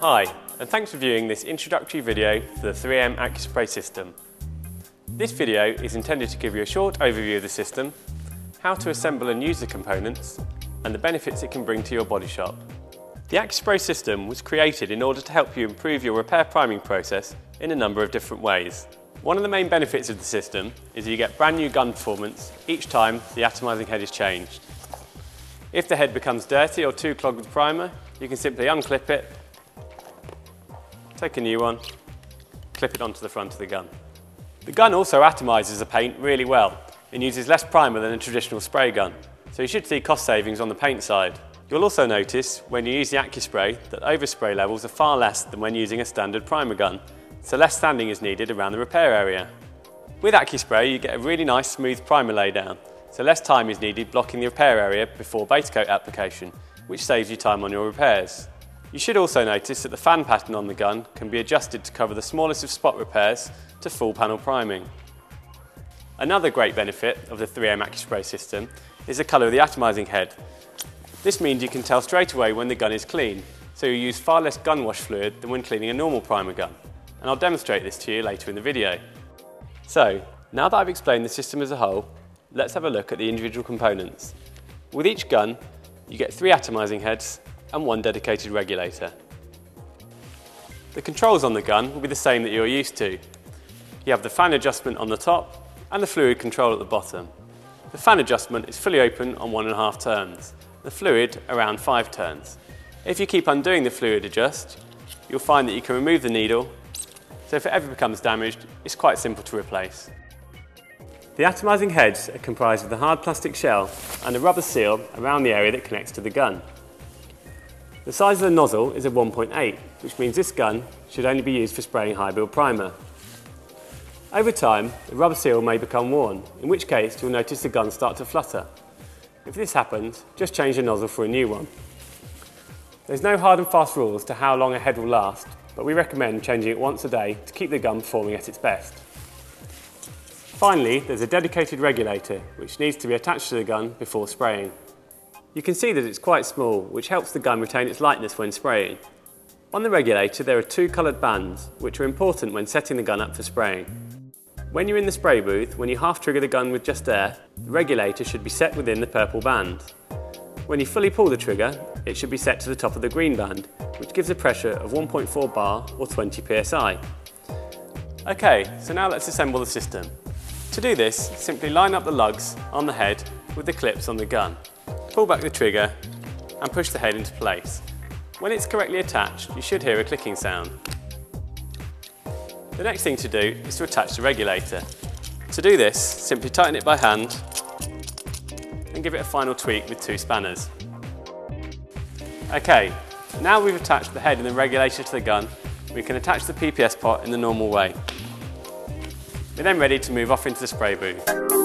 Hi, and thanks for viewing this introductory video for the 3M AccusPray system. This video is intended to give you a short overview of the system, how to assemble and use the components, and the benefits it can bring to your body shop. The AccusPray system was created in order to help you improve your repair priming process in a number of different ways. One of the main benefits of the system is that you get brand new gun performance each time the atomizing head is changed. If the head becomes dirty or too clogged with primer, you can simply unclip it, take a new one, clip it onto the front of the gun. The gun also atomizes the paint really well and uses less primer than a traditional spray gun, so you should see cost savings on the paint side. You'll also notice when you use the AccusPray that overspray levels are far less than when using a standard primer gun, so less sanding is needed around the repair area. With AccusPray you get a really nice smooth primer laydown, so less time is needed blocking the repair area before base coat application, which saves you time on your repairs. You should also notice that the fan pattern on the gun can be adjusted to cover the smallest of spot repairs to full panel priming. Another great benefit of the 3M AccusPray system is the colour of the atomizing head. This means you can tell straight away when the gun is clean, so you use far less gun wash fluid than when cleaning a normal primer gun, and I'll demonstrate this to you later in the video. So, now that I've explained the system as a whole, let's have a look at the individual components. With each gun, you get 3 atomizing heads and 1 dedicated regulator. The controls on the gun will be the same that you're used to. You have the fan adjustment on the top and the fluid control at the bottom. The fan adjustment is fully open on 1.5 turns, the fluid around 5 turns. If you keep undoing the fluid adjust, you'll find that you can remove the needle, so if it ever becomes damaged, it's quite simple to replace. The atomizing heads are comprised of the hard plastic shell and a rubber seal around the area that connects to the gun. The size of the nozzle is a 1.8, which means this gun should only be used for spraying high build primer. Over time, the rubber seal may become worn, in which case you'll notice the gun start to flutter. If this happens, just change the nozzle for a new one. There's no hard and fast rules to how long a head will last, but we recommend changing it once a day to keep the gun performing at its best. Finally, there's a dedicated regulator, which needs to be attached to the gun before spraying. You can see that it's quite small, which helps the gun retain its lightness when spraying. On the regulator there are 2 coloured bands, which are important when setting the gun up for spraying. When you're in the spray booth, when you half trigger the gun with just air, the regulator should be set within the purple band. When you fully pull the trigger, it should be set to the top of the green band, which gives a pressure of 1.4 bar or 20 psi. Okay, so now let's assemble the system. To do this, simply line up the lugs on the head with the clips on the gun. Pull back the trigger and push the head into place. When it's correctly attached, you should hear a clicking sound. The next thing to do is to attach the regulator. To do this, simply tighten it by hand and give it a final tweak with 2 spanners. Okay, now we've attached the head and the regulator to the gun, we can attach the PPS pot in the normal way. We're then ready to move off into the spray booth.